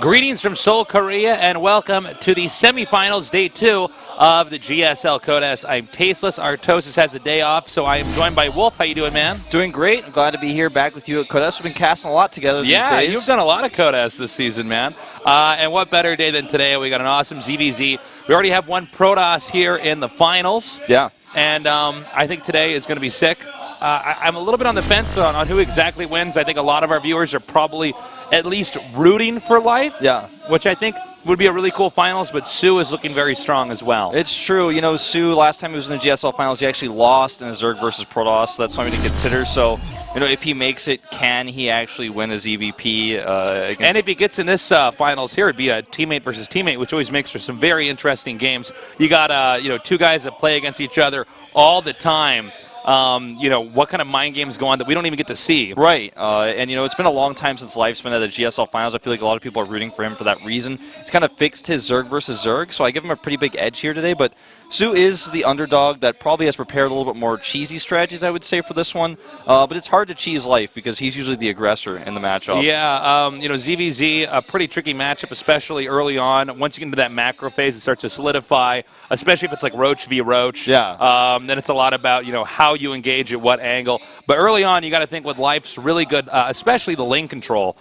Greetings from Seoul, Korea, and welcome to the semifinals, day 2 of the GSL Code S. I'm Tasteless. Artosis has a day off, so I am joined by Wolf. How you doing, man? Doing great. I'm glad to be here back with you at Code S. We've been casting a lot together these days. Yeah, you've done a lot of Code S this season, man. And what better day than today? We got an awesome ZVZ. We already have one Protoss here in the finals. Yeah. And I think today is going to be sick. I'm a little bit on the fence on who exactly wins. I think a lot of our viewers are probably at least rooting for Life. Yeah. Which I think would be a really cool finals, but Sue is looking very strong as well. It's true. You know, Sue, last time he was in the GSL finals, he actually lost in a Zerg versus Protoss, so that's something to consider. So, you know, if he makes it, can he actually win his EVP? And if he gets in this finals here, it'd be a teammate versus teammate, which always makes for some very interesting games. You got, you know, two guys that play against each other all the time. You know, what kind of mind games go on that we don't even get to see. Right. And, you know, it's been a long time since Life's been at the GSL Finals. I feel like a lot of people are rooting for him for that reason. He's kind of fixed his Zerg versus Zerg, so I give him a pretty big edge here today. But Sue is the underdog that probably has prepared a little bit more cheesy strategies, I would say, for this one. But it's hard to cheese Life because he's usually the aggressor in the matchup. Yeah, you know, ZVZ, a pretty tricky matchup, especially early on. Once you get into that macro phase, it starts to solidify, especially if it's like Roach v. Roach. Yeah. Then it's a lot about, you know, how you engage at what angle. But early on, you got to think with Life's really good, especially the lane control.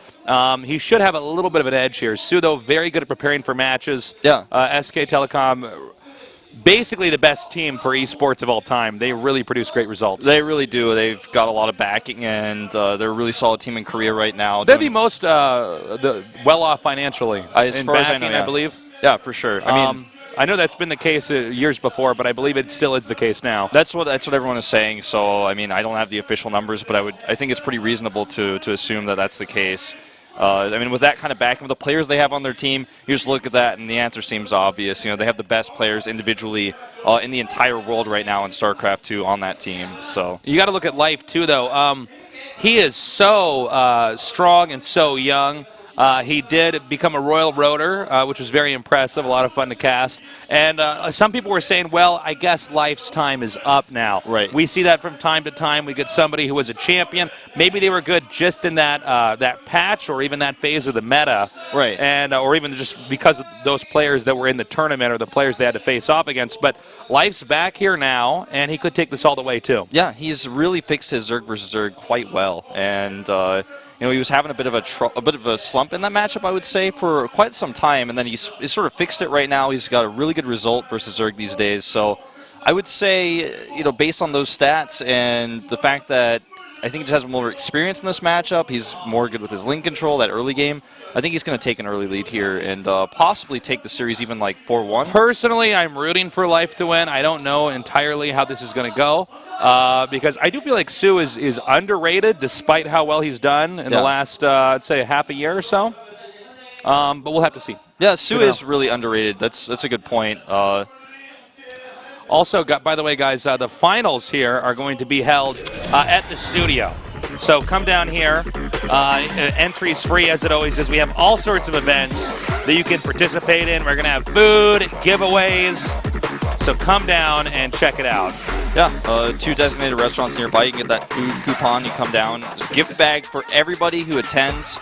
He should have a little bit of an edge here. Sue, though, very good at preparing for matches. Yeah. SK Telecom, basically the best team for esports of all time. They really produce great results. They really do. They've got a lot of backing, and they're a really solid team in Korea right now. They'd be most well-off financially as in far backing, as I know, yeah. I believe. Yeah, for sure. I mean, I know that's been the case years before, but I believe it still is the case now. That's what everyone is saying. So, I mean, I don't have the official numbers, but I think it's pretty reasonable to assume that that's the case. I mean, with that kind of backing, with the players they have on their team, you just look at that, and the answer seems obvious. You know, they have the best players individually in the entire world right now in StarCraft II on that team. So you got to look at Life too, though. He is so strong and so young. He did become a Royal Rotor, which was very impressive, a lot of fun to cast. And some people were saying, well, I guess Life's time is up now. Right. We see that from time to time. We get somebody who was a champion. Maybe they were good just in that that patch or even that phase of the meta. Right. And or even just because of those players that were in the tournament or the players they had to face off against. But Life's back here now, and he could take this all the way, too. Yeah, he's really fixed his Zerg versus Zerg quite well. And you know, he was having a bit of a slump in that matchup, I would say, for quite some time, and then he's sort of fixed it right now. He's got a really good result versus Zerg these days. So I would say, you know, based on those stats and the fact that I think he just has more experience in this matchup, he's more good with his link control, that early game, I think he's going to take an early lead here and possibly take the series even like 4-1. Personally, I'm rooting for Life to win. I don't know entirely how this is going to go because I do feel like Sue is underrated despite how well he's done in the last, I'd say, half a year or so. But we'll have to see. Yeah, Sue is really underrated. That's a good point. Also, by the way, guys, the finals here are going to be held at the studio. So come down here. Entry's free, as it always is. We have all sorts of events that you can participate in. We're going to have food, giveaways. So come down and check it out. Yeah, 2 designated restaurants nearby. You can get that food coupon. You come down. There's gift bags for everybody who attends.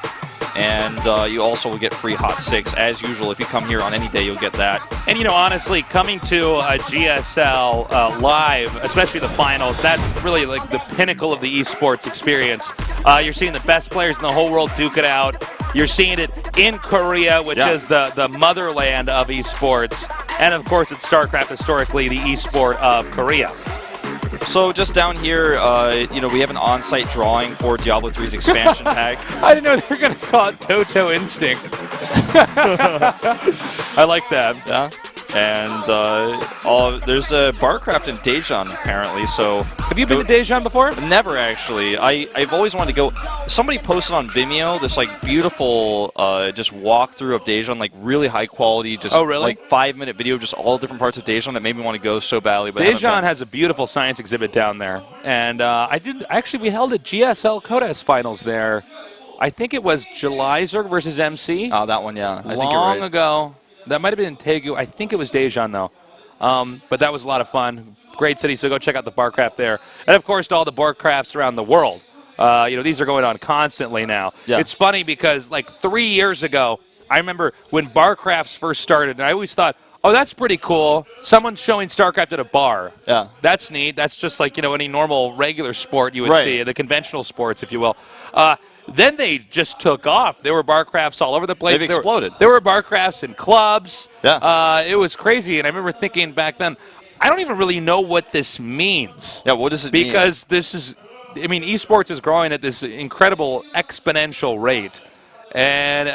And you also will get free hot sticks. As usual, if you come here on any day, you'll get that. And, you know, honestly, coming to a GSL live, especially the finals, that's really like the pinnacle of the esports experience. You're seeing the best players in the whole world duke it out. You're seeing it in Korea, which is the motherland of esports. And, of course, it's StarCraft, historically the esport of Korea. So just down here, you know, we have an on-site drawing for Diablo 3's expansion pack. I didn't know they were going to call it Toto Instinct. I like that. Yeah. And there's a Barcraft in Daejeon, apparently. So have you been to Daejeon before? Never, actually. I've always wanted to go. Somebody posted on Vimeo this like beautiful just walkthrough of Daejeon, like really high quality, just like 5-minute video, just all different parts of Daejeon that made me want to go so badly. But Daejeon has a beautiful science exhibit down there, and we held a GSL Code S finals there. I think it was July Zerg versus MC. Oh, that one, yeah. I think you're long right. ago. That might have been in Taegu. I think it was Daejeon, though. But that was a lot of fun. Great city, so go check out the Barcraft there. And, of course, to all the Barcrafts around the world. These are going on constantly now. Yeah. It's funny because like 3 years ago, I remember when bar crafts first started, and I always thought, oh, that's pretty cool. Someone's showing StarCraft at a bar. Yeah. That's neat. That's just like, any normal regular sport you would Right. see, the conventional sports, if you will. Then they just took off. There were bar crafts all over the place. They've exploded. There were bar crafts in clubs. Yeah. It was crazy. And I remember thinking back then, I don't even really know what this means. Yeah, what does it mean? Because esports is growing at this incredible exponential rate. And,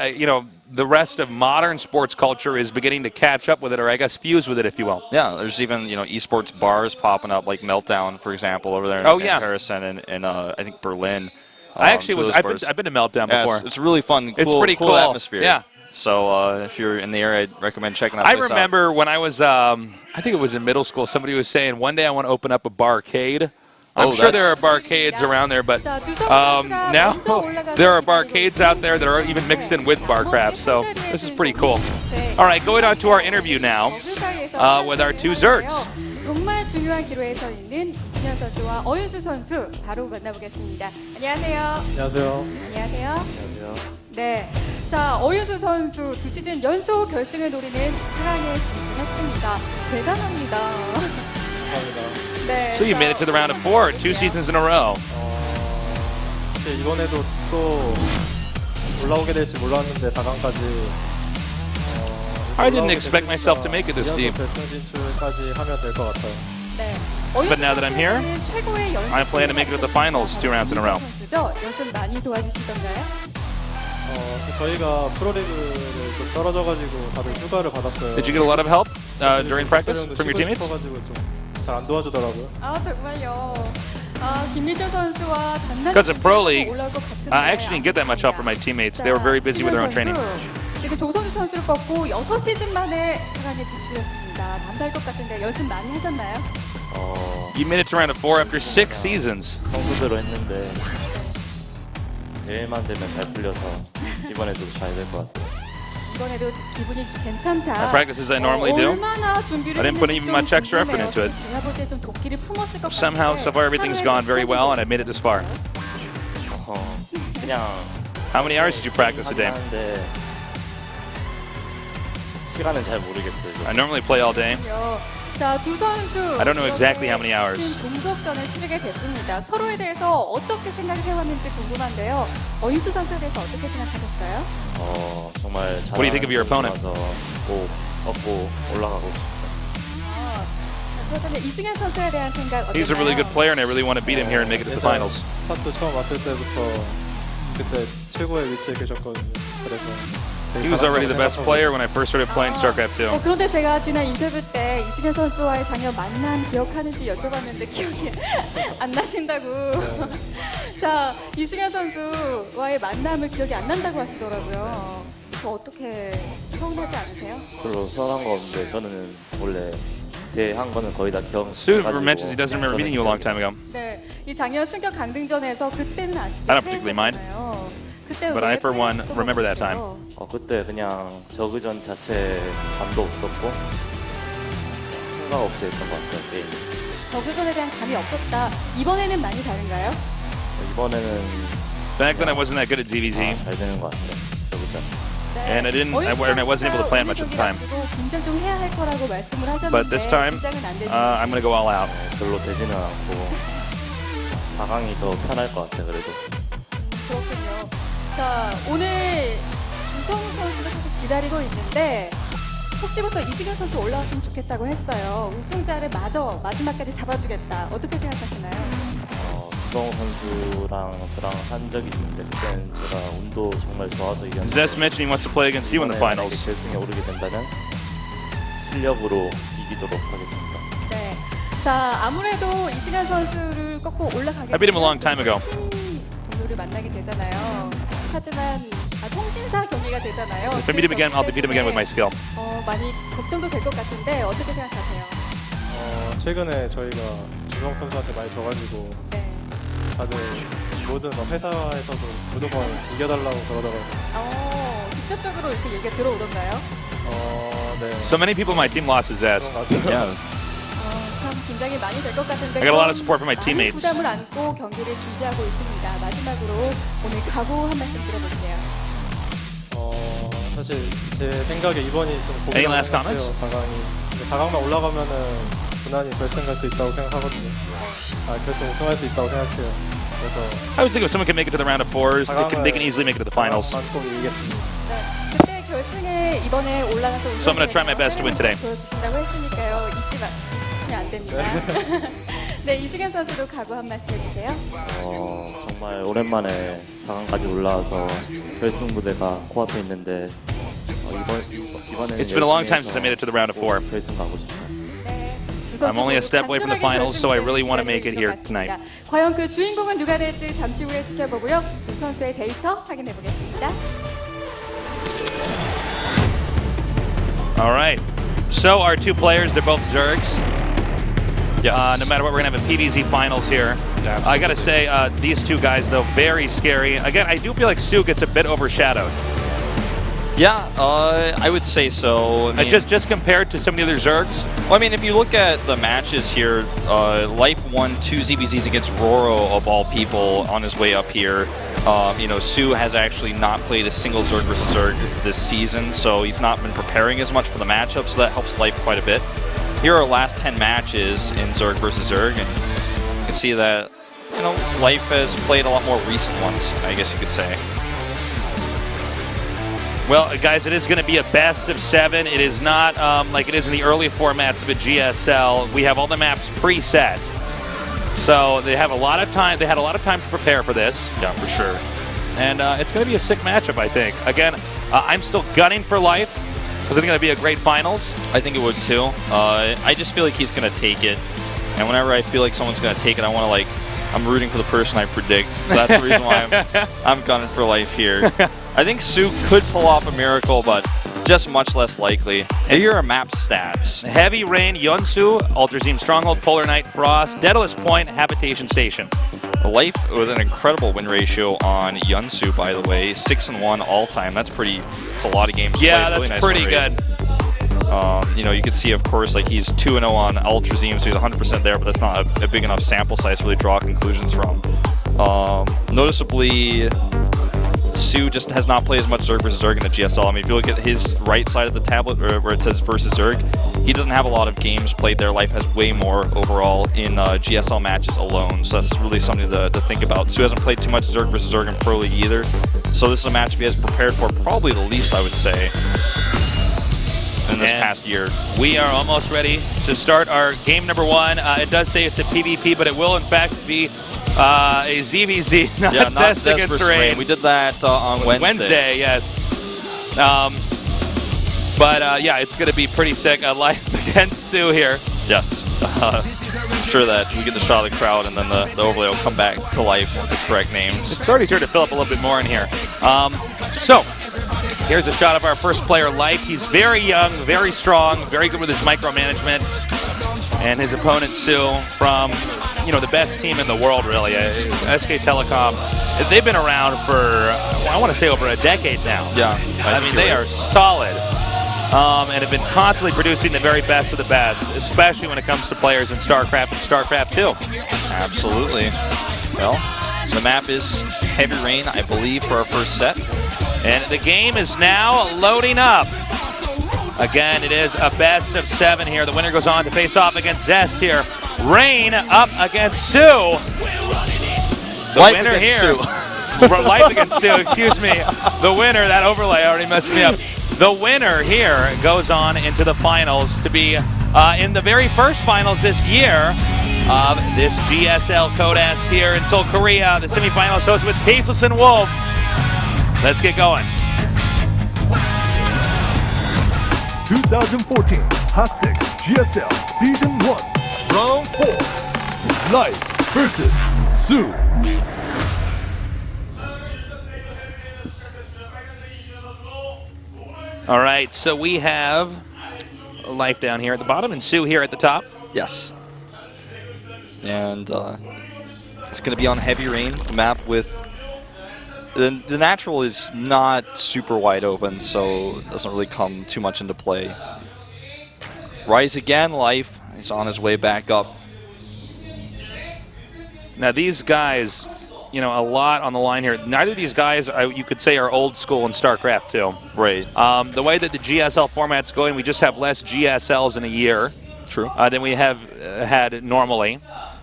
the rest of modern sports culture is beginning to catch up with it, or I guess fuse with it, if you will. Yeah, there's even, esports bars popping up, like Meltdown, for example, over there in Paris and I think Berlin. I've been to Meltdown before. It's really fun. It's pretty cool atmosphere. Yeah. So if you're in the area, I'd recommend checking out. I remember when I was, I think it was in middle school, somebody was saying, one day I want to open up a barcade. I'm sure there are barcades around there, but now there are barcades out there that are even mixed in with barcraft, so this is pretty cool. All right, going on to our interview now with our two Zergs. 정말 중요한 기로에 서 있는 이승현 선수와 어윤수 선수 바로 만나보겠습니다. 안녕하세요. 안녕하세요. 안녕하세요. 안녕하세요. 네, 자 어윤수 선수 2시즌 연속 결승을 노리는 4강에 진출했습니다. 대단합니다. 감사합니다. 네. So you made it to the round of 4, 2 seasons in a row. 이번에도 또 올라오게 될지 몰랐는데 4강까지. I didn't expect myself to make it this deep. 결승 진출까지 하면 될 것 같아요. 네. But now that I'm here, I plan to make it to the finals 2 rounds in a row. 연습 많이 도와주시던가요? 저희가 프로리그를 좀 떨어져가지고 다들 휴가를 받았어요. Did you get a lot of help during practice from your teammates? 잘 안 도와주더라고요. 아 정말요. 김민철 선수와 Because of Pro League, 올라올 것 같은데 I actually didn't get that much help from my teammates. They were very busy with their own training. 지금 조선주 선수를 꺾고 6시즌 만에 4강에 진출했습니다. 남다를 것 같은데 연습 많이 하셨나요? You made it to round of 4 after 6 seasons. 평소대로 했는데 대회만 되면 잘 풀려서 이번에도 잘 될 것 같아요. 이번에도 기분이 괜찮다. I practice as I normally do. 얼마나 준비를 I didn't put even much extra effort into it. 제가 볼 때 좀 도끼를 품었을 것 Somehow, so far, everything's gone very well, and I've made it this far. 그냥 How many hours did you practice a day? 하는데 시간은 잘 모르겠어요. I normally play all day. 자, 두 선수 I don't know exactly how many hours. 종족전을 치르게 됐습니다. 서로에 대해서 어떻게 생각을 해왔는지 궁금한데요. 어윤수 선수에 대해서 어떻게 생각하셨어요? 정말 What do you think of your opponent? 꼭 얻고 올라가고 싶어요. 그렇다면 이승현 선수에 대한 생각 어떠세요? He's a really good player, and I really want to beat him here and make it to the finals. 스타트 처음 왔을 때부터 그때 최고의 위치에 계셨거든요. 그래서 He was already the best player when I first started playing StarCraft II. 그런데 제가 지난 인터뷰 때 이승현 선수와의 작년 만남 기억하는지 여쭤봤는데 기억이 안 나신다고. 자, 이승현 선수와의 만남을 기억이 안 난다고 하시더라고요. 어떻게 서운하지 않으세요? 별로 서운한 거 없는데 저는 원래 대한 거는 거의 다 기억. Sue mentions he doesn't remember meeting you a long time ago. 네, 이 작년 승격 강등전에서 그때는 아쉽게 I don't particularly mind. 그때 But I, for one, remember that time. 그때 그냥 저그전 자체 감도 없었고 생각 없이 했던 것 같아요. 게임. 저그전에 대한 감이 없었다. 이번에는 많이 다른가요? 이번에는 Back then, I wasn't that good at DBZ, 잘 되는 것 같아요. 저그전. and I wasn't able to plan much at the time. 긴장 좀 해야 할 거라고 말씀을 하셨는데 But this time, 긴장은 안 되시죠? I'm going to go all out. 별로 되지는 않고 4강이 더 편할 것 같아요. 그래도. 그렇군요. 자, 오늘 주성우 선수가 사실 기다리고 있는데 속 집어서 이승현 선수 올라왔으면 좋겠다고 했어요. 우승자를 마지막까지 잡아주겠다. 어떻게 생각하시나요? 주성우 선수랑 저랑 한 적이 있는데 그때는 제가 운도 정말 좋아서 이겼는데 Zess mentioned he wants to play against you in the 이번에 finals. 결승에 오르게 된다면 실력으로 이기도록 하겠습니다. 네. 자, 아무래도 이승현 선수를 꺾고 올라가게 I beat him a long time ago. 동료를 만나게 되잖아요. 하지만 통신사 경기가 되잖아요. If I meet him again, I'll defeat him again with my skill. 많이 걱정도 될 것 같은데 어떻게 생각하세요? 최근에 저희가 주성 선수한테 많이 져가지고 네. 다들 모든 회사에서도 무조건 이겨달라고 그러더라고요. 직접적으로 이렇게 얘기가 들어오던가요? 네. So many people on my team lost to Zess. 맞아요. Yeah. 자, 참 긴장이 많이 될 것 같은데 I got a lot of support from my 많은 teammates. 부담을 안고 경기를 준비하고 있습니다. 마지막으로 오늘 각오 한 말씀 들어볼게요. 사실 제 생각에 이번이 좀 Any 고민할 last 것 같아요. comments? 4강만 올라가면은 무난히 결승 갈 수 있다고 생각하거든요. 결승 우승할 수 있다고 생각해요. 그래서 I was thinking if someone can make it to the round of fours, they can easily make it to the finals. 꼭 이기겠습니다. 네, 그때 결승에 이번에 올라가서 So I'm gonna try my best to win today. 보여주신다고 했으니까요. 잊으시면 안 됩니다. 네, 이승현 선수도 각오 한 말씀 해주세요. 정말 오랜만에 4강까지 올라와서 결승 무대가 코앞에 있는데 이번에는 It's been a long time since I made it to the round of four. 결승 가고 싶어요. 네, 두 I'm only a 선수 step away from the 모두 finals, so I really want to 결승 make it here 무대를 tonight. 기다립니다. 과연 그 주인공은 누가 될지 잠시 후에 지켜보고요. 두 선수의 데이터 확인해 보겠습니다. All right. So our two players, they're both Zergs. Yes. No matter what, we're going to have a PvZ finals here. Yeah, I got to say, these two guys, though, very scary. Again, I do feel like Sue gets a bit overshadowed. Yeah, I would say so. I mean, Just compared to some of the other Zergs. well, I mean, if you look at the matches here, Life won 2 ZBZs against Ro4 of all people on his way up here. You know, Sue has actually not played a single Zerg versus Zerg this season, so he's not been preparing as much for the matchup, so that helps Life quite a bit. Here are our last 10 matches in Zerg versus Zerg, and you can see that, you know, Life has played a lot more recent ones, I guess you could say. Well, guys, it is going to be a best of 7. It is not like it is in the early formats of a GSL. We have all the maps preset. So they have a lot of time. They had a lot of time to prepare for this. Yeah, for sure. And it's going to be a sick matchup, I think. Again, I'm still gunning for Life because I think it'll be a great finals. I think it would too. I just feel like he's going to take it. And whenever I feel like someone's going to take it, I want to like, I'm rooting for the person I predict. So that's the reason why I'm gunning for Life here. I think Sue could pull off a miracle, but just much less likely. And here are map stats. Heavy Rain, Yunsu, Ultrazine Stronghold, Polar Knight, Frost, Daedalus Point, Habitation Station. Life with an incredible win ratio on Yunsu, by the way. 6-1 all time. That's pretty. It's a lot of games. Yeah, played. that's Really nice pretty win rate. good. You know, you can see, of course, like he's 2-0 on Ultrazine, so he's 100% there, but that's not a big enough sample size to really draw conclusions from. Noticeably, Sue just has not played as much Zerg versus Zerg in the GSL. I mean, if you look at his right side of the tablet where it says versus Zerg, he doesn't have a lot of games played there. Life has way more overall in GSL matches alone, so that's really something to think about. Sue hasn't played too much Zerg versus Zerg in Pro League either, so this is a matchup he has prepared for probably the least, I would say, in this past year. We are almost ready to start our game number 1. It does say it's a PvP, but it will in fact be a ZVZ, not Yeah, not Zest Zest against versus Rain. Rain. We did that on Wednesday. Yes. But yeah, it's going to be pretty sick. Life against Sue here. Yes. I'm sure that we get the shot of the crowd and then the overlay will come back to life with the correct names. It's already starting to fill up a little bit more in here. So, here's a shot of our first player, Life. He's very young, very strong, very good with his micromanagement. And his opponent, Sue, from, you know, the best team in the world, really, SK Telecom. They've been around for, I want to say, over a decade now. Yeah. I mean, they are solid. And have been constantly producing the very best of the best, especially when it comes to players in StarCraft and StarCraft II. Absolutely. Well, the map is Heavy Rain, I believe, for our first set. And the game is now loading up. Again, it is a best of 7 here. The winner goes on to face off against Zest here. Rain up against Sue. The Life winner against here. Sue. Life against Sue, excuse me. The winner, that overlay already messed me up. The winner here goes on into the finals to be in the very first finals this year of this GSL Code S here in Seoul, Korea. The semifinals hosted with Tasteless and Wolf. Let's get going. 2014 Hot 6 GSL Season 1 Round 4 Life vs. Sue. All right, so we have Life down here at the bottom and Sue here at the top. Yes. And it's going to be on Heavy Rain, a map with... The natural is not super wide open, so it doesn't really come too much into play. Rise again, Life. he's on his way back up. Now these guys, you know, a lot on the line here. Neither of these guys, you could say, are old school in StarCraft II. Right. The way that the GSL format's going, we just have less GSLs in a year. True. Than we have had normally.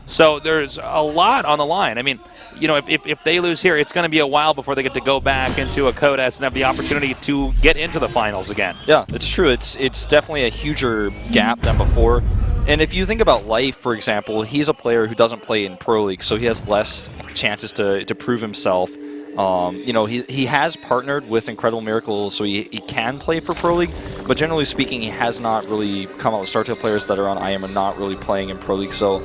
So there's a lot on the line. I mean, you know, if they lose here, it's going to be a while before they get to go back into a Code S and have the opportunity to get into the finals again. Yeah, it's true. It's definitely a huger gap than before. And if you think about Life, for example, he's a player who doesn't play in Pro League, so he has less chances to prove himself. You know, he has partnered with Incredible Miracles, so he can play for Pro League, but generally speaking, he has not really come out with StarCraft players that are on IM and not really playing in Pro League. So,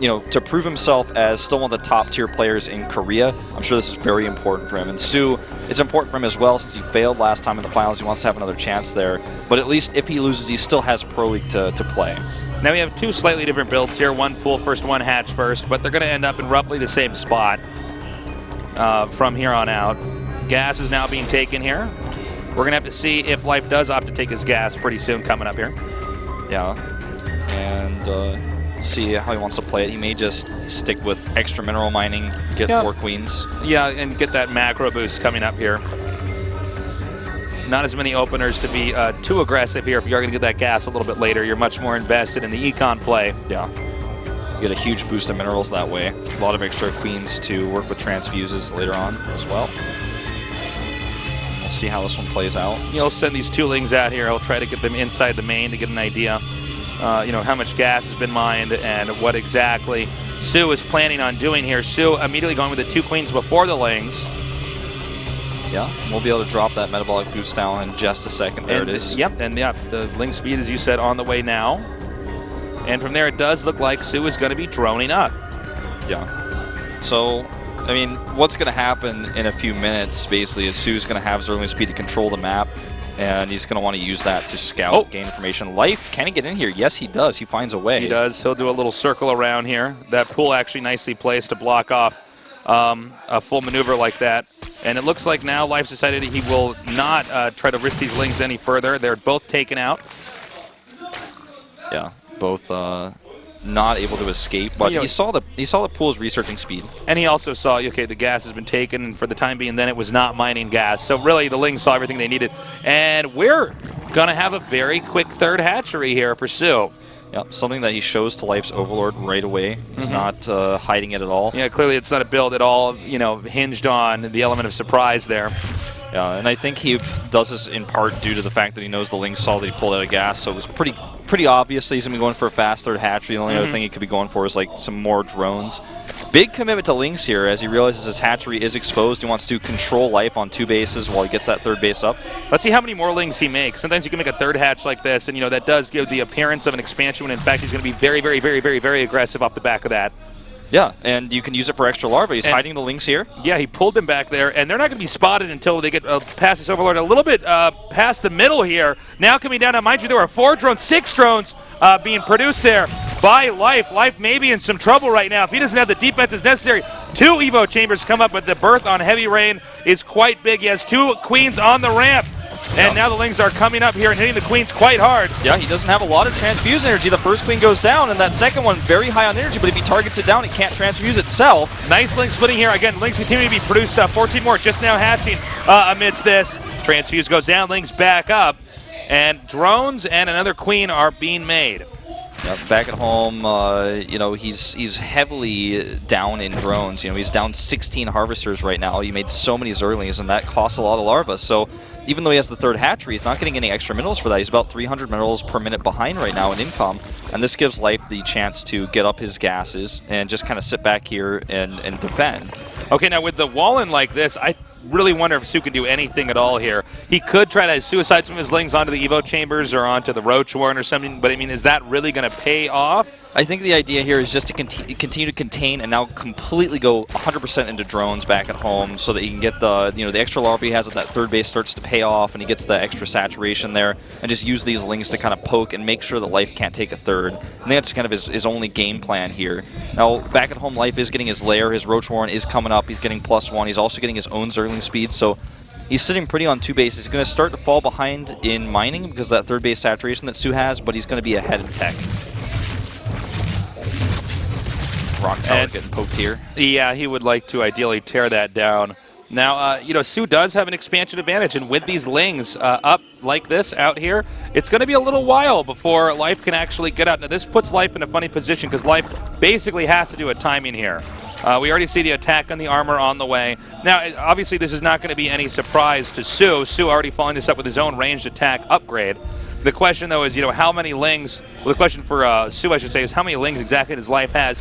you know, to prove himself as still one of the top-tier players in Korea, I'm sure this is very important for him. And Sue, it's important for him as well, since he failed last time in the finals. He wants to have another chance there. But at least if he loses, he still has Pro League to play. Now we have two slightly different builds here, one pool first, one hatch first, but they're going to end up in roughly the same spot from here on out. Gas is now being taken here. We're going to have to see if Life does opt to take his gas pretty soon coming up here. Yeah, and see how he wants to play it. He may just stick with extra mineral mining, get 4 queens. Yeah, and get that macro boost coming up here. Not as many openers to be too aggressive here. If you are going to get that gas a little bit later, you're much more invested in the econ play. Yeah. You get a huge boost of minerals that way. A lot of extra queens to work with transfuses later on as well. We'll see how this one plays out. He'll send these 2 lings out here. He'll try to get them inside the main to get an idea, you know, how much gas has been mined and what exactly Sue is planning on doing here. Sue immediately going with the 2 queens before the lings. Yeah, we'll be able to drop that metabolic boost down in just a second. There it is. Yep, and yeah, the ling speed, as you said, on the way now. And from there, it does look like Sue is going to be droning up. Yeah. So, I mean, what's going to happen in a few minutes, basically, is Sue's going to have Zergling speed to control the map, and he's going to want to use that to scout, gain information. Life, can he get in here? Yes, he does. He finds a way. He does. He'll do a little circle around here. That pool actually nicely placed to block off a full maneuver like that. And it looks like now Life's decided he will not try to risk these lings any further. They're both taken out. Yeah, both not able to escape, but he saw the pool's researching speed. And he also saw, okay, the gas has been taken, and for the time being, then it was not mining gas. So really, the lings saw everything they needed. And we're going to have a very quick 3rd hatchery here for Sue. Yep, something that he shows to Life's Overlord right away. He's not hiding it at all. Yeah, clearly it's not a build at all, you know, hinged on the element of surprise there. Yeah, and I think he does this in part due to the fact that he knows the lings saw that he pulled out of gas, so it was pretty obvious that he's going to be going for a fast 3rd hatchery. The only other thing he could be going for is like some more drones. Big commitment to lings here as he realizes his hatchery is exposed. He wants to control Life on 2 bases while he gets that 3rd base up. Let's see how many more lings he makes. Sometimes you can make a 3rd hatch like this, and you know that does give the appearance of an expansion when in fact he's going to be very, very, very, very, very aggressive off the back of that. Yeah, and you can use it for extra larvae. He's hiding the lings here. Yeah, he pulled them back there, and they're not going to be spotted until they get past this Overlord a little bit past the middle here. Now coming down, now mind you, there are 4 drones, 6 drones being produced there by Life. Life may be in some trouble right now if he doesn't have the defenses necessary. 2 Evo chambers come up, but the berth on Heavy Rain is quite big. He has 2 queens on the ramp. And now the lings are coming up here and hitting the queens quite hard. Yeah, he doesn't have a lot of transfuse energy. The first queen goes down, and that second one very high on energy, but if he targets it down, it can't transfuse itself. Nice ling splitting here. Again, lings continue to be produced. 14 more just now hatching amidst this. Transfuse goes down, lings back up, and drones and another queen are being made. Back at home, you know, he's heavily down in drones. You know, he's down 16 harvesters right now. He made so many Zerglings, and that costs a lot of larvae. So even though he has the 3rd hatchery, he's not getting any extra minerals for that. He's about 300 minerals per minute behind right now in income, and this gives Life the chance to get up his gases and just kind of sit back here and defend. Okay, now with the wall-in like this, I really wonder if Sue can do anything at all here. He could try to suicide some of his lings onto the Evo chambers or onto the Roach Warren or something, but I mean, is that really going to pay off? I think the idea here is just to continue to contain and now completely go 100% into drones back at home so that he can get the the extra larvae he has at that 3rd base starts to pay off and he gets the extra saturation there and just use these lings to kind of poke and make sure that Life can't take a 3rd. I think that's kind of his only game plan here. Now, back at home, Life is getting his lair. His Roach Warren is coming up. He's getting +1. He's also getting his own Zergling speed, so he's sitting pretty on 2 bases. He's going to start to fall behind in mining because of that 3rd base saturation that Sue has, but he's going to be ahead in tech. Rock tower And- getting poked here. Yeah, he would like to ideally tear that down. Now, Su does have an expansion advantage, and with these Lings up like this out here, it's going to be a little while before Life can actually get out. Now, this puts Life in a funny position because Life basically has to do a timing here. We already see the attack on the armor on the way. Now, obviously, this is not going to be any surprise to Su. Su already following this up with his own ranged attack upgrade. The question, though, is, how many Lings, well, the question for Su, I should say, is how many Lings exactly does Life have?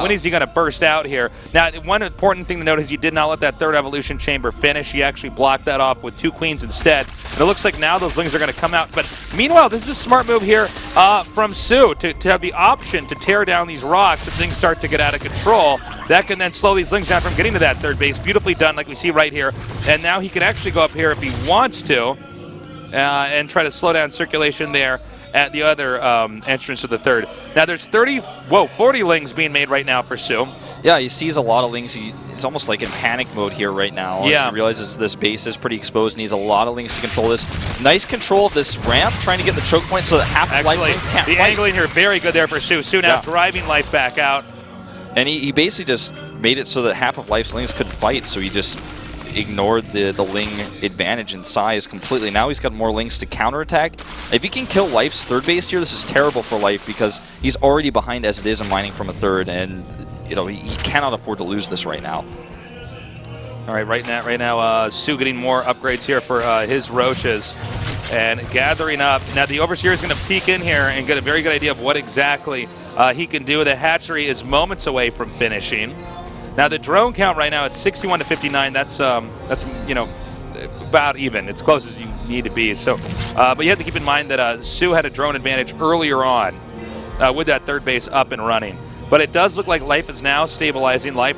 When is he going to burst out here? Now, one important thing to note is he did not let that third evolution chamber finish. He actually blocked that off with 2 queens instead. And it looks like now those Lings are going to come out. But meanwhile, this is a smart move here from Su to have the option to tear down these rocks if things start to get out of control. That can then slow these Lings down from getting to that third base. Beautifully done, like we see right here. And now he can actually go up here if he wants to and try to slow down circulation there at the other entrance of the third. Now there's 40 Lings being made right now for Su. Yeah, he sees a lot of Lings. He's almost like in panic mode here right now. Yeah. He realizes this base is pretty exposed, needs a lot of Lings to control this. Nice control of this ramp, trying to get the choke point so that half of Life's Lings can't the fight. angling here, very good there for Su. Su now driving Life back out. And he basically just made it so that half of Life's Lings couldn't fight, so he just ignored the Ling advantage in size completely. Now he's got more Lings to counterattack. If he can kill Life's third base here, this is terrible for Life because he's already behind as it is in mining from a third, and he cannot afford to lose this right now. All right, right now, Su getting more upgrades here for his Roaches and gathering up. Now the Overseer is going to peek in here and get a very good idea of what exactly he can do. The hatchery is moments away from finishing. Now the drone count right now at 61 to 59. That's about even. It's close as you need to be. So, but you have to keep in mind that Su had a drone advantage earlier on with that third base up and running. But it does look like Life is now stabilizing. Life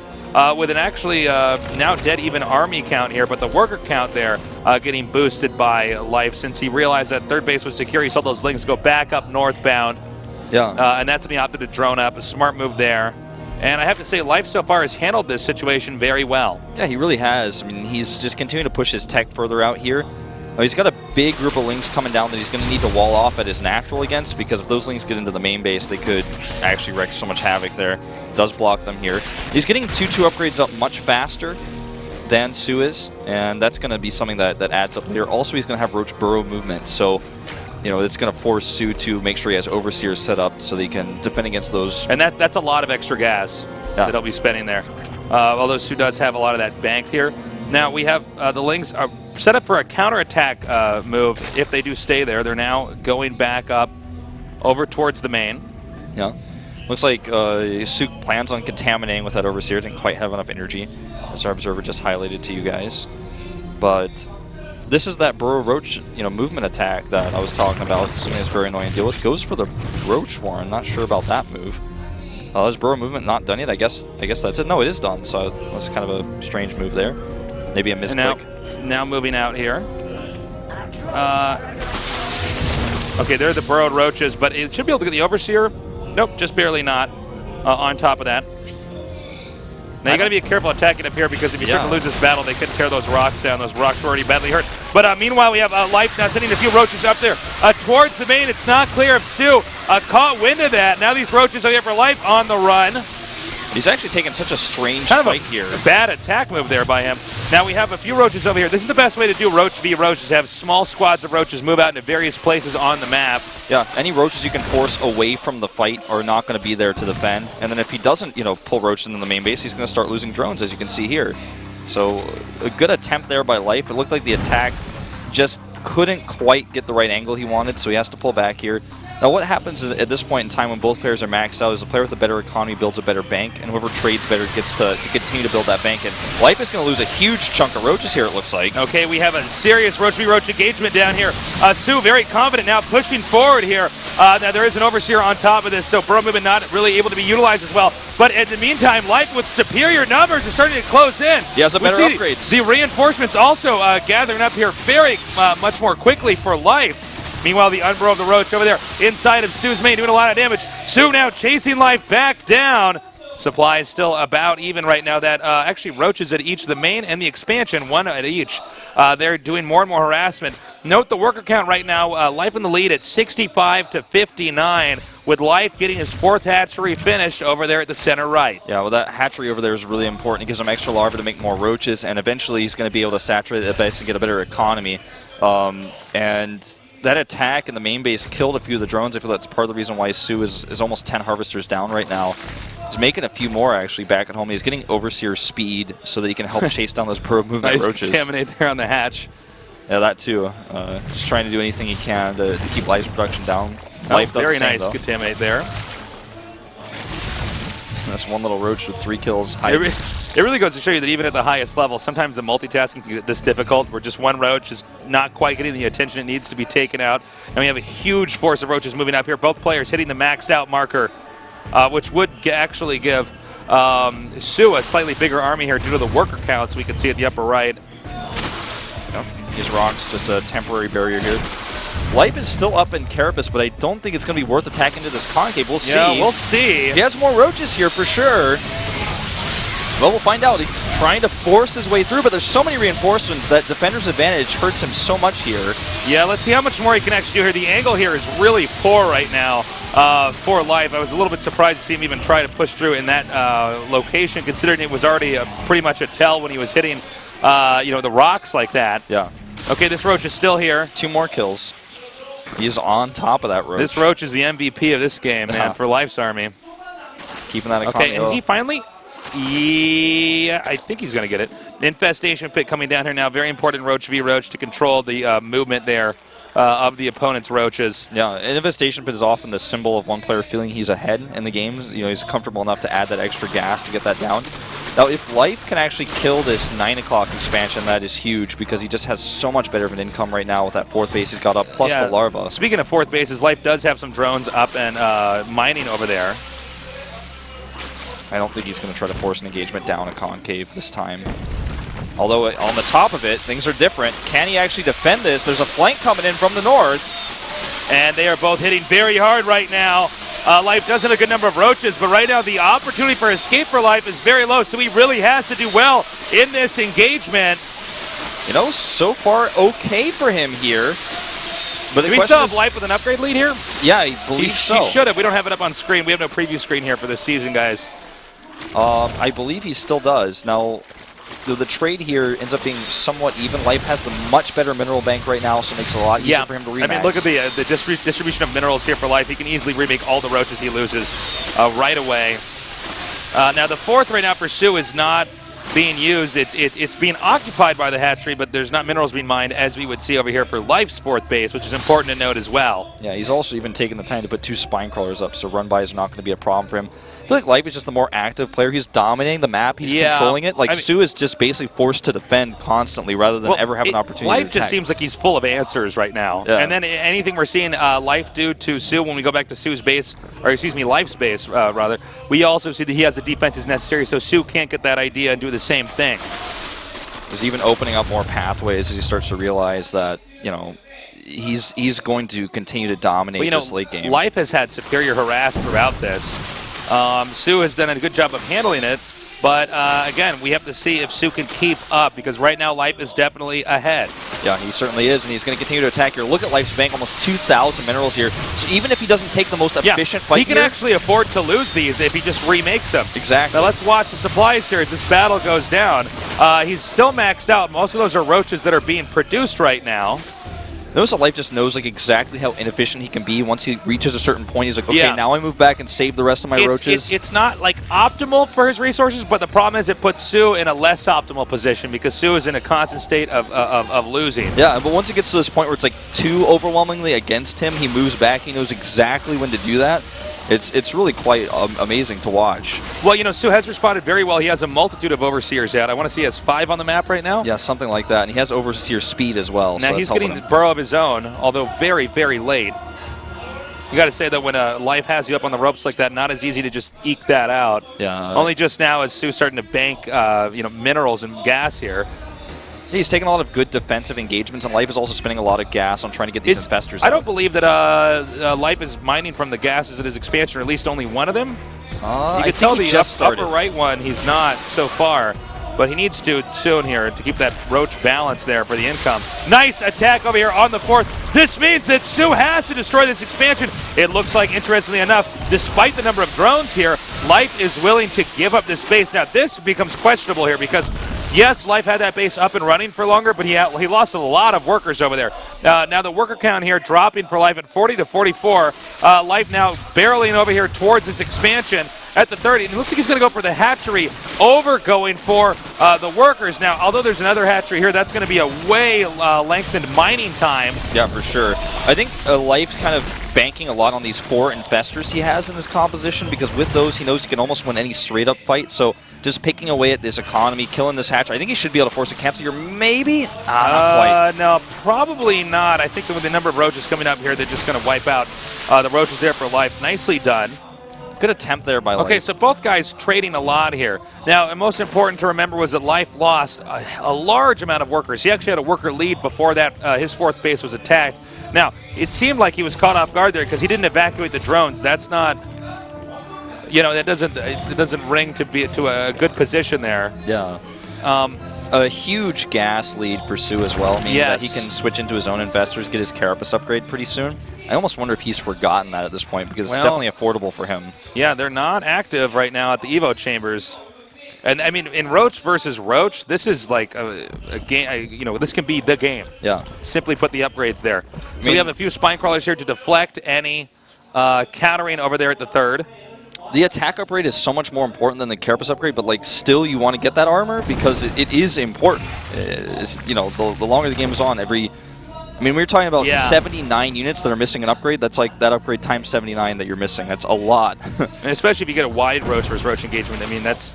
with an actually now dead even army count here, but the worker count there getting boosted by Life since he realized that third base was secure. He saw those Lings go back up northbound. Yeah. And that's when he opted to drone up. A smart move there. And I have to say, Life so far has handled this situation very well. Yeah, he really has. I mean, he's just continuing to push his tech further out here. He's got a big group of Lings coming down that he's going to need to wall off at his natural against, because if those Lings get into the main base, they could actually wreak so much havoc there. Does block them here. He's getting 2-2 upgrades up much faster than Su is, and that's going to be something that adds up later. Also, he's going to have Roach burrow movement, so it's going to force Su to make sure he has Overseers set up so that he can defend against those. And that's a lot of extra gas that he'll be spending there. Although Su does have a lot of that banked here. Now we have the Lings are set up for a counterattack move if they do stay there. They're now going back up over towards the main. Yeah. Looks like Su plans on contaminating with that Overseer. Didn't quite have enough energy, as our observer just highlighted to you guys. But this is that Burrow Roach, movement attack that I was talking about. Something that's very annoying to deal with. Goes for the Roach Warren. Not sure about that move. Is Burrow movement not done yet? I guess that's it. No, it is done. So that's kind of a strange move there. Maybe a misclick. Now moving out here. Okay, they're the burrowed Roaches, but it should be able to get the Overseer. Nope, just barely not on top of that. Now you got to be careful attacking up here, because if you start to lose this battle, they could tear those rocks down. Those rocks were already badly hurt. But meanwhile, we have Life now sending a few Roaches up there towards the main. It's not clear if Su caught wind of that. Now these Roaches are there for Life on the run. He's actually taking such a strange fight here. Bad attack move there by him. Now we have a few Roaches over here. This is the best way to do Roach v. Roaches, have small squads of Roaches move out into various places on the map. Yeah, any Roaches you can force away from the fight are not going to be there to defend. And then if he doesn't, pull Roach into the main base, he's going to start losing drones, as you can see here. So a good attempt there by Life. It looked like the attack just couldn't quite get the right angle he wanted, so he has to pull back here. Now what happens at this point in time when both players are maxed out is the player with a better economy builds a better bank, and whoever trades better gets to continue to build that bank. And Life is going to lose a huge chunk of Roaches here, it looks like. Okay, we have a serious Roach v. Roach engagement down here. Su very confident now, pushing forward here. Now there is an Overseer on top of this, so burrow movement not really able to be utilized as well. But in the meantime, Life with superior numbers is starting to close in. He has a better upgrades. The reinforcements also gathering up here very much more quickly for Life. Meanwhile, the Unburrow of the Roach over there inside of Su's main doing a lot of damage. Su now chasing Life back down. Supply is still about even right now. That actually Roach is at each, the main and the expansion, one at each. They're doing more and more harassment. Note the worker count right now, Life in the lead at 65 to 59, with Life getting his 4th hatchery finished over there at the center right. Yeah, well, that hatchery over there is really important. It gives him extra larvae to make more roaches, and eventually he's going to be able to saturate the base and get a better economy. And that attack in the main base killed a few of the drones. I feel that's part of the reason why Sue is almost 10 harvesters down right now. He's making a few more, actually, back at home. He's getting Overseer speed so that he can help chase down those probe movement nice roaches. Contaminate there on the hatch. Yeah, that too. Just trying to do anything he can to keep Life's production down. Life does very the same, nice though. Contaminate there. That's one little roach with 3 kills. It really goes to show you that even at the highest level, sometimes the multitasking can get this difficult, where just one roach is not quite getting the attention it needs to be taken out. And we have a huge force of roaches moving up here. Both players hitting the maxed out marker, which would actually give Sue a slightly bigger army here due to the worker counts we can see at the upper right. Yep. These rocks, just a temporary barrier here. Life is still up in Carapace, but I don't think it's going to be worth attacking to this concave. We'll see. Yeah, we'll see. He has more roaches here for sure. Well, we'll find out. He's trying to force his way through, but there's so many reinforcements that Defender's advantage hurts him so much here. Yeah, let's see how much more he can actually do here. The angle here is really poor right now for Life. I was a little bit surprised to see him even try to push through in that location, considering it was already pretty much a tell when he was hitting the rocks like that. Yeah. Okay, this Roach is still here. 2 more kills. He's on top of that Roach. This Roach is the MVP of this game, man, for Life's army. Keeping that economy. Okay, and is he finally? Yeah, I think he's going to get it. Infestation Pit coming down here now. Very important Roach v. Roach to control the movement there of the opponent's Roaches. Yeah, an Infestation Pit is often the symbol of one player feeling he's ahead in the game. You know, he's comfortable enough to add that extra gas to get that down. Now, if Life can actually kill this 9 o'clock expansion, that is huge because he just has so much better of an income right now with that 4th base he's got up, plus the larva. Speaking of 4th bases, Life does have some drones up and mining over there. I don't think he's going to try to force an engagement down a concave this time. Although on the top of it, things are different. Can he actually defend this? There's a flank coming in from the north. And they are both hitting very hard right now. Life does have a good number of roaches, but right now the opportunity for escape for Life is very low, so he really has to do well in this engagement. You know, so far okay for him here. But do we still have Life with an upgrade lead here? Yeah, I believe so. He should have. We don't have it up on screen. We have no preview screen here for this season, guys. I believe he still does. Now, the trade here ends up being somewhat even. Life has the much better mineral bank right now, so it makes it a lot easier for him to remax. I mean, look at the distribution of minerals here for Life. He can easily remake all the roaches he loses right away. Now, the 4th right now for Sue is not being used. It's being occupied by the hatchery, but there's not minerals being mined, as we would see over here for Life's 4th base, which is important to note as well. Yeah, he's also even taken the time to put 2 spine crawlers up, so run-bys are not going to be a problem for him. I feel like Life is just the more active player. He's dominating the map. He's controlling it. Like, I mean, Sue is just basically forced to defend constantly rather than ever have an opportunity Life to attack. just seems like he's full of answers right now. Yeah. And then anything we're seeing Life do to Sue when we go back to Sue's base, or excuse me, Life's base, rather, we also see that he has the defenses necessary, so Sue can't get that idea and do the same thing. He's even opening up more pathways as he starts to realize that, you know, he's going to continue to dominate this late game. Life has had superior harass throughout this. Sue has done a good job of handling it, but again, we have to see if Sue can keep up, because right now Life is definitely ahead. Yeah, he certainly is, and he's going to continue to attack here. Look at Life's bank, almost 2,000 minerals here. So even if he doesn't take the most efficient fight he can actually afford to lose these if he just remakes them. Exactly. Now let's watch the supplies here as this battle goes down. He's still maxed out. Most of those are roaches that are being produced right now. Notice that Life just knows like exactly how inefficient he can be. Once he reaches a certain point, he's like, okay, now I move back and save the rest of my roaches. It's not like optimal for his resources, but the problem is it puts Sue in a less optimal position because Sue is in a constant state of losing. Yeah, but once it gets to this point where it's like too overwhelmingly against him, he moves back. He knows exactly when to do that. It's really quite amazing to watch. Well, you know, Sue has responded very well. He has a multitude of Overseers out. I want to see he has 5 on the map right now. Yeah, something like that. And he has Overseer speed as well. Now so he's getting the burrow of his own, although very, very late. You got to say that when Life has you up on the ropes like that, not as easy to just eke that out. Yeah. Only just now is Sue starting to bank, minerals and gas here. He's taking a lot of good defensive engagements, and Life is also spending a lot of gas on trying to get these infestors out. I don't believe that Life is mining from the gases at his expansion, or at least only one of them. You can tell the upper right one, he's not so far. But he needs to soon here to keep that Roach balance there for the income. Nice attack over here on the fourth. This means that Su has to destroy this expansion. It looks like, interestingly enough, despite the number of drones here, Life is willing to give up this base. Now, this becomes questionable here because, yes, Life had that base up and running for longer, but he lost a lot of workers over there. Now, the worker count here dropping for Life at 40 to 44. Life now barreling over here towards this expansion at the 30. And it looks like he's going to go for the hatchery over going for the workers. Now, although there's another hatchery here, that's going to be a way lengthened mining time. Yeah, for sure. I think Life's kind of banking a lot on these 4 infestors he has in his composition, because with those, he knows he can almost win any straight-up fight. So just picking away at this economy, killing this hatch, I think he should be able to force a cancel here. Maybe? Not quite. No, probably not. I think that with the number of Roaches coming up here, they're just going to wipe out the Roaches there for Life. Nicely done. Good attempt there by Life. Okay, so both guys trading a lot here. Now, and most important to remember was that Life lost a large amount of workers. He actually had a worker lead before that his 4th base was attacked. Now, it seemed like he was caught off guard there because he didn't evacuate the drones. That's not, it doesn't ring to a good position there. Yeah. A huge gas lead for Su as well, meaning that he can switch into his own investors, get his Carapace upgrade pretty soon. I almost wonder if he's forgotten that at this point, because it's definitely affordable for him. Yeah, they're not active right now at the Evo chambers. And, I mean, in Roach versus Roach, this is like a game, this can be the game. Yeah. Simply put the upgrades there. So we have a few spine crawlers here to deflect any countering over there at the 3rd. The attack upgrade is so much more important than the Carapace upgrade, but still you want to get that armor because it is important. The longer the game is on, we were talking about 79 units that are missing an upgrade. That's like that upgrade times 79 that you're missing. That's a lot. And especially if you get a wide Roach versus Roach engagement, that's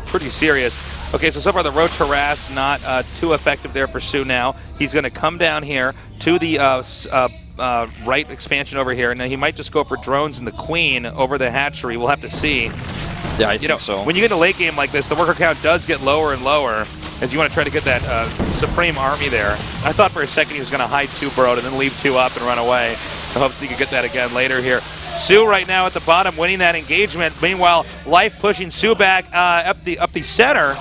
pretty serious. Okay, so far the Roach harass not too effective there for Su now. He's going to come down here to the right expansion over here. Now he might just go for drones and the Queen over the hatchery. We'll have to see. Yeah, I think so. When you get a late game like this, the worker count does get lower and lower as you want to try to get that Supreme Army there. I thought for a second he was going to hide 2 Burrowed and then leave 2 up and run away. I hope he could get that again later here. Su right now at the bottom winning that engagement. Meanwhile, Life pushing Su back up the center.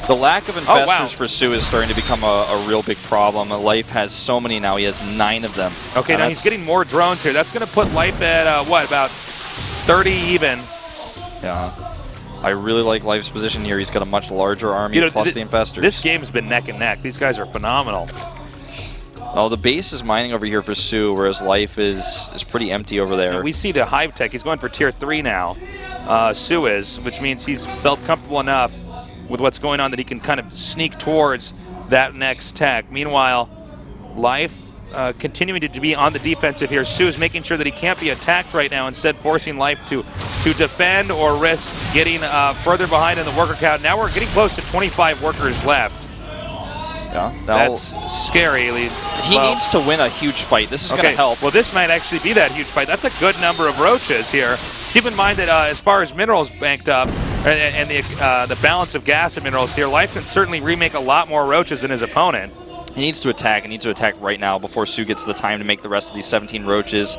The lack of infestors for Su is starting to become a real big problem. Life has so many now. He has 9 of them. Okay, now he's getting more drones here. That's going to put Life at, about 30 even. Yeah. I really like Life's position here. He's got a much larger army plus the infestors. This game's been neck and neck. These guys are phenomenal. Oh, the base is mining over here for Su, whereas Life is pretty empty over there. And we see the Hive Tech. He's going for Tier 3 now. Su is, which means he's felt comfortable enough with what's going on that he can kind of sneak towards that next tech. Meanwhile, Life continuing to be on the defensive here. Su is making sure that he can't be attacked right now, instead forcing Life to defend or risk getting further behind in the worker count. Now we're getting close to 25 workers left. Yeah, that's scary. He needs to win a huge fight. This is going to help. Well, this might actually be that huge fight. That's a good number of Roaches here. Keep in mind that as far as minerals banked up and the balance of gas and minerals here, Life can certainly remake a lot more Roaches than his opponent. He needs to attack. He needs to attack right now before Su gets the time to make the rest of these 17 Roaches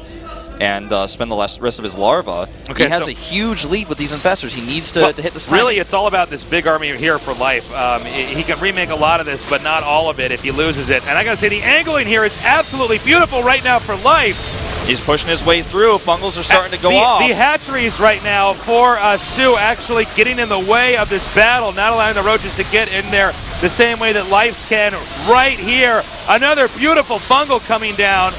and spend the rest of his larva. Okay, he has a huge lead with these infestors. He needs to hit this time. Really, it's all about this big army here for Life. He can remake a lot of this, but not all of it if he loses it. And I got to say, the angling here is absolutely beautiful right now for Life. He's pushing his way through. Fungals are starting to go off. The hatcheries right now for Su actually getting in the way of this battle, not allowing the Roaches to get in there the same way that Life's can right here. Another beautiful fungal coming down.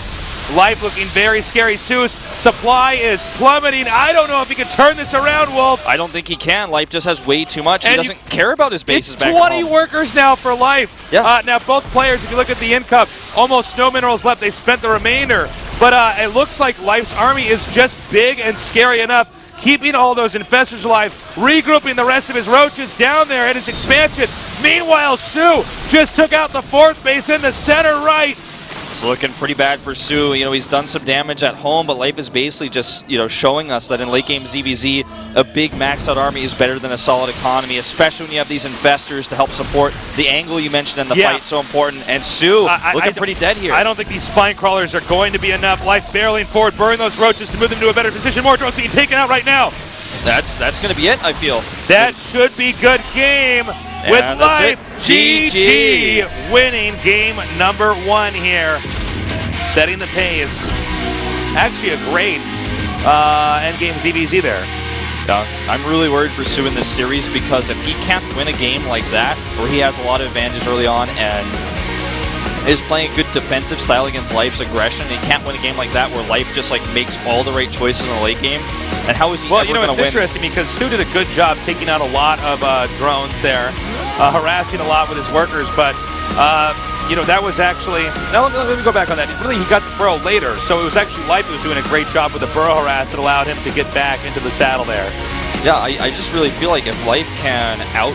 Life looking very scary. Su's supply is plummeting. I don't know if he can turn this around, Wolf. I don't think he can. Life just has way too much. He doesn't care about his bases back It's 20 workers now for Life. Yeah. Now both players, if you look at the income, almost no minerals left. They spent the remainder. But it looks like Life's army is just big and scary enough, keeping all those infestors alive, regrouping the rest of his Roaches down there at his expansion. Meanwhile, Su just took out the 4th base in the center right. It's looking pretty bad for Su. He's done some damage at home, but Life is basically just, showing us that in late game ZVZ, a big maxed out army is better than a solid economy, especially when you have these investors to help support the angle you mentioned in the fight. So important. And Su looking pretty dead here. I don't think these spine crawlers are going to be enough. Life barreling forward, burn those Roaches to move them to a better position. More drones being taken out right now. That's going to be it, I feel. That should be good game with And that's Life it. GG winning game number 1 here. Setting the pace. Actually a great endgame ZVZ there. Yeah, I'm really worried for Sue in this series because if he can't win a game like that, where he has a lot of advantage early on and is playing a good defensive style against Life's aggression, and he can't win a game like that where Life just like makes all the right choices in the late game, and how is he ever going to it's win? interesting because Sue did a good job taking out a lot of drones there, harassing a lot with his workers, but that was actually, now let me go back on that. Really, he got the burrow later, so it was actually Life who was doing a great job with the burrow harass that allowed him to get back into the saddle there. Yeah, I just really feel like if Life can out